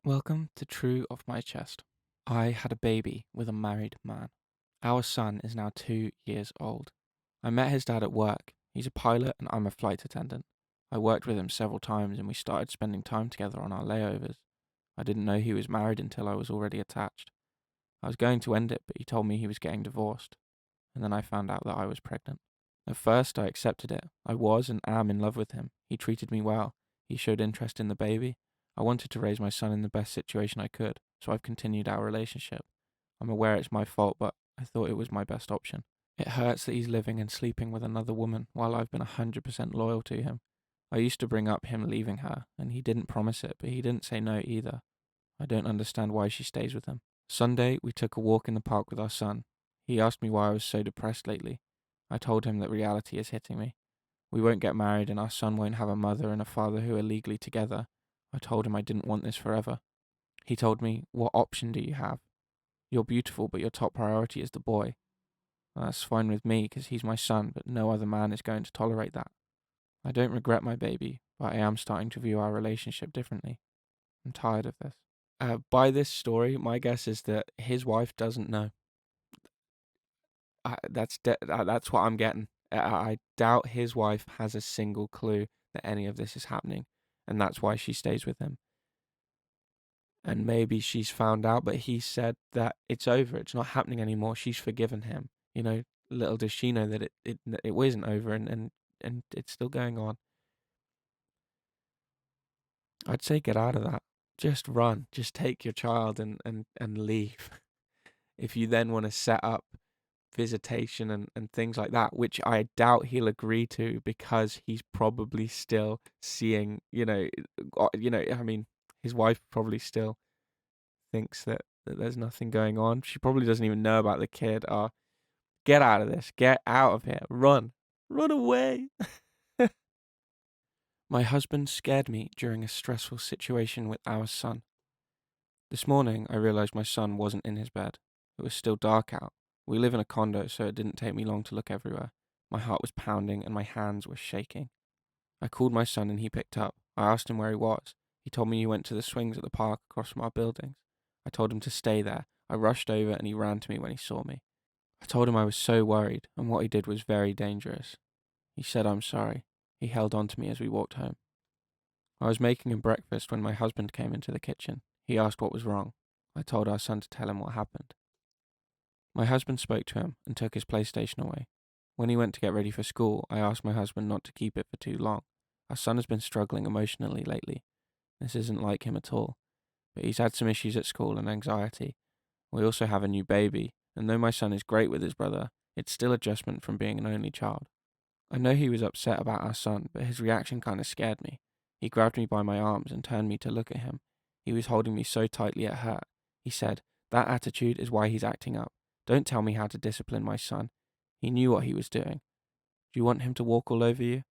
Welcome to True Off My Chest. I had a baby with a married man. Our son is now 2 years old. I met his dad at work. He's a pilot and I'm a flight attendant. I worked with him several times and we started spending time together on our layovers. I didn't know he was married until I was already attached. I was going to end it, but he told me he was getting divorced. And then I found out that I was pregnant. At first, I accepted it. I was and am in love with him. He treated me well. He showed interest in the baby. I wanted to raise my son in the best situation I could, so I've continued our relationship. I'm aware it's my fault, but I thought it was my best option. It hurts that he's living and sleeping with another woman while I've been 100% loyal to him. I used to bring up him leaving her, and he didn't promise it, but he didn't say no either. I don't understand why she stays with him. Sunday, we took a walk in the park with our son. He asked me why I was so depressed lately. I told him that reality is hitting me. We won't get married and our son won't have a mother and a father who are legally together. I told him I didn't want this forever. He told me, "What option do you have? You're beautiful, but your top priority is the boy." Well, that's fine with me because he's my son, but no other man is going to tolerate that. I don't regret my baby, but I am starting to view our relationship differently. I'm tired of this. By this story, my guess is that his wife doesn't know. That's what I'm getting. I doubt his wife has a single clue that any of this is happening, and that's why she stays with him. And maybe she's found out, but he said that it's over. It's not happening anymore. She's forgiven him. Little does she know that it wasn't over, and it's still going on. I'd say get out of that. Just run. Just take your child and leave. If you then want to set up visitation and things like that, which I doubt he'll agree to because he's probably still seeing, I mean, his wife probably still thinks that there's nothing going on. She probably doesn't even know about the kid. Get out of this. Get out of here. Run. Run away. My husband scared me during a stressful situation with our son. This morning, I realized my son wasn't in his bed. It was still dark out. We live in a condo, so it didn't take me long to look everywhere. My heart was pounding and my hands were shaking. I called my son and he picked up. I asked him where he was. He told me he went to the swings at the park across from our buildings. I told him to stay there. I rushed over and he ran to me when he saw me. I told him I was so worried and what he did was very dangerous. He said I'm sorry. He held on to me as we walked home. I was making him breakfast when my husband came into the kitchen. He asked what was wrong. I told our son to tell him what happened. My husband spoke to him and took his PlayStation away. When he went to get ready for school, I asked my husband not to keep it for too long. Our son has been struggling emotionally lately. This isn't like him at all, but he's had some issues at school and anxiety. We also have a new baby, and though my son is great with his brother, it's still adjustment from being an only child. I know he was upset about our son, but his reaction kind of scared me. He grabbed me by my arms and turned me to look at him. He was holding me so tightly it hurt. He said, "That attitude is why he's acting up. Don't tell me how to discipline my son. He knew what he was doing. Do you want him to walk all over you?"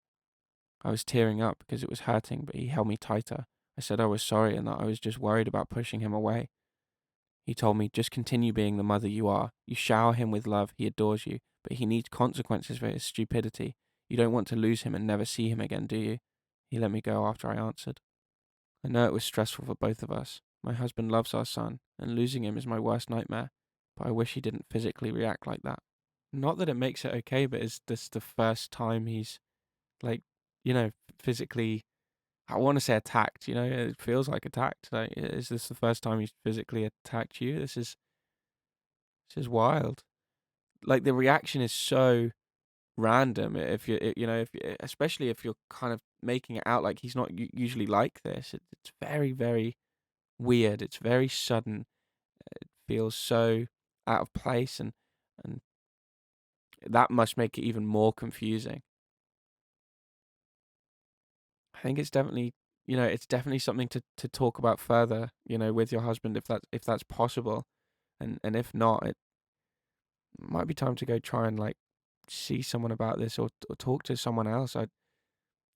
I was tearing up because it was hurting, but he held me tighter. I said I was sorry and that I was just worried about pushing him away. He told me, "Just continue being the mother you are. You shower him with love, he adores you, but he needs consequences for his stupidity. You don't want to lose him and never see him again, do you?" He let me go after I answered. I know it was stressful for both of us. My husband loves our son, and losing him is my worst nightmare, but I wish he didn't physically react like that. Not that it makes it okay, but is this the first time he's, like, physically, I want to say attacked, it feels like attacked. Like, is this the first time he's physically attacked you? This is wild. Like, the reaction is so random. If especially if you're kind of making it out like he's not usually like this, it's very, very weird. It's very sudden. It feels so out of place, and that must make it even more confusing. I think it's definitely something to talk about further, with your husband if that's possible, and if not, it might be time to go try and like see someone about this or talk to someone else.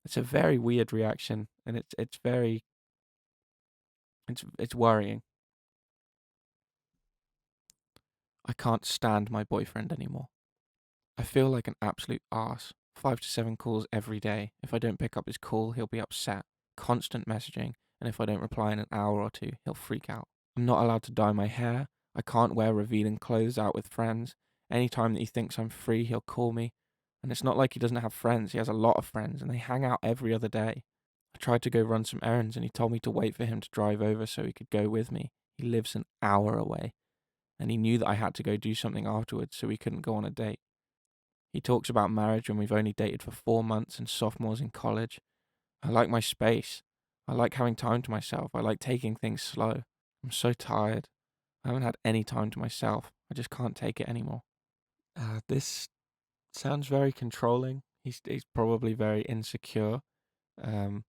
It's a very weird reaction, and it's worrying. I can't stand my boyfriend anymore. I feel like an absolute arse. 5 to 7 calls every day. If I don't pick up his call, he'll be upset. Constant messaging. and if I don't reply in an hour or two, he'll freak out. I'm not allowed to dye my hair. I can't wear revealing clothes out with friends. Anytime that he thinks I'm free, he'll call me. And it's not like he doesn't have friends. He has a lot of friends, and they hang out every other day. I tried to go run some errands, and he told me to wait for him to drive over so he could go with me. He lives an hour away, and he knew that I had to go do something afterwards, so we couldn't go on a date. He talks about marriage when we've only dated for 4 months and sophomores in college. I like my space. I like having time to myself. I like taking things slow. I'm so tired. I haven't had any time to myself. I just can't take it anymore. This sounds very controlling. He's probably very insecure. Um,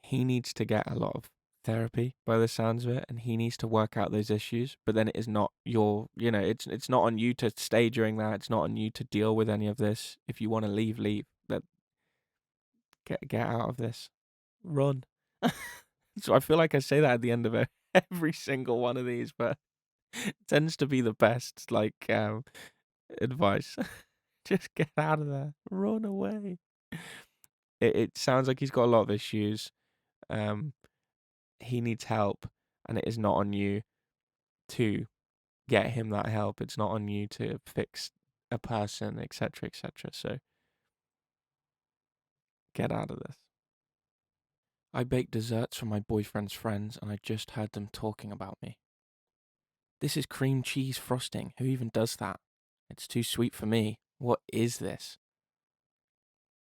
he needs to get a lot of therapy by the sounds of it, and he needs to work out those issues. But then it is not it's not on you to stay during that. It's not on you to deal with any of this. If you want to leave, leave. That get out of this. Run. So I feel like I say that at the end of every single one of these, but it tends to be the best advice. Just get out of there. Run away. It sounds like he's got a lot of issues. He needs help, and it is not on you to get him that help. It's not on you to fix a person, etc., etc. So get out of this. I bake desserts for my boyfriend's friends, and I just heard them talking about me. This is cream cheese frosting. Who even does that? It's too sweet for me. What is this?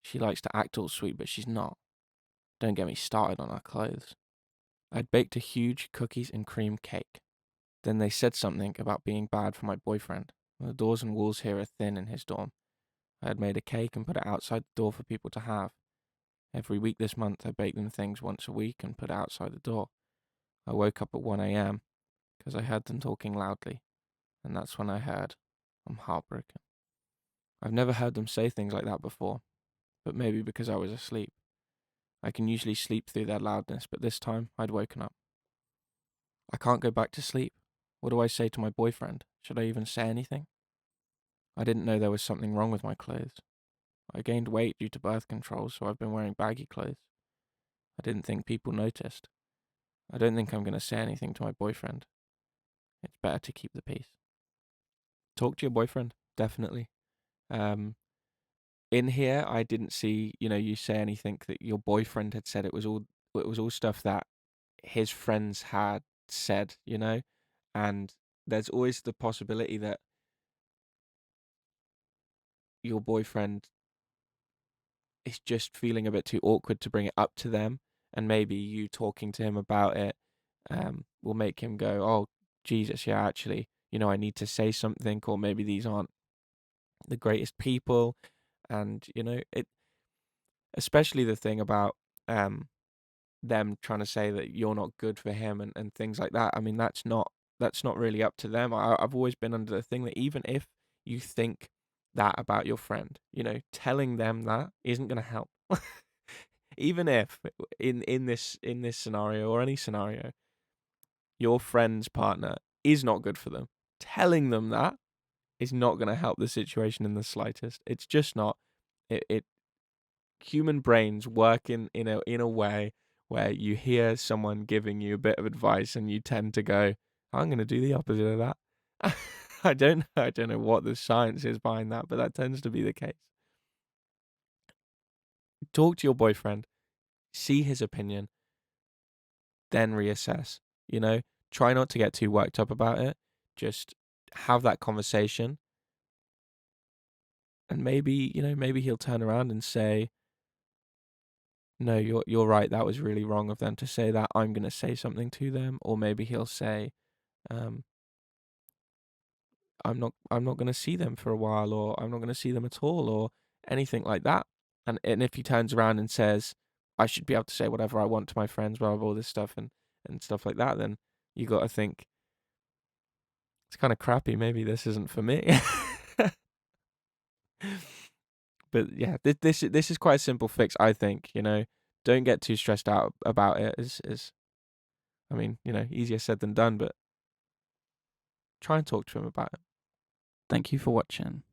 She likes to act all sweet, but she's not. Don't get me started on her clothes. I'd baked a huge cookies and cream cake. Then they said something about being bad for my boyfriend. The doors and walls here are thin in his dorm. I had made a cake and put it outside the door for people to have. Every week this month I bake them things once a week and put it outside the door. I woke up at 1 a.m. because I heard them talking loudly, and that's when I heard, I'm heartbroken. I've never heard them say things like that before, but maybe because I was asleep. I can usually sleep through their loudness, but this time I'd woken up. I can't go back to sleep. What do I say to my boyfriend? Should I even say anything? I didn't know there was something wrong with my clothes. I gained weight due to birth control, so I've been wearing baggy clothes. I didn't think people noticed. I don't think I'm going to say anything to my boyfriend. It's better to keep the peace. Talk to your boyfriend, definitely. In here, I didn't see, you say anything that your boyfriend had said. It was all stuff that his friends had said, and there's always the possibility that your boyfriend is just feeling a bit too awkward to bring it up to them, and maybe you talking to him about it will make him go, oh, Jesus, yeah, actually, I need to say something, or maybe these aren't the greatest people, and, it, especially the thing about them trying to say that you're not good for him and things like that. I mean, that's not really up to them. I've always been under the thing that even if you think that about your friend, telling them that isn't going to help. Even if in this scenario or any scenario, your friend's partner is not good for them, telling them that is not going to help the situation in the slightest. It's just not. It human brains work in a way where you hear someone giving you a bit of advice and you tend to go, I'm going to do the opposite of that. I don't know what the science is behind that, but that tends to be the case. Talk to your boyfriend, see his opinion, then reassess. Try not to get too worked up about it. Just have that conversation, and maybe he'll turn around and say, no, you're right. That was really wrong of them to say that. I'm going to say something to them. Or maybe he'll say, um, I'm not going to see them for a while, or I'm not going to see them at all, or anything like that. And if he turns around and says, I should be able to say whatever I want to my friends, blah, blah, all this stuff and stuff like that, then you got to think, it's kind of crappy. Maybe this isn't for me. But yeah, this is quite a simple fix, I think. Don't get too stressed out about it. I mean, easier said than done, but try and talk to him about it. Thank you for watching.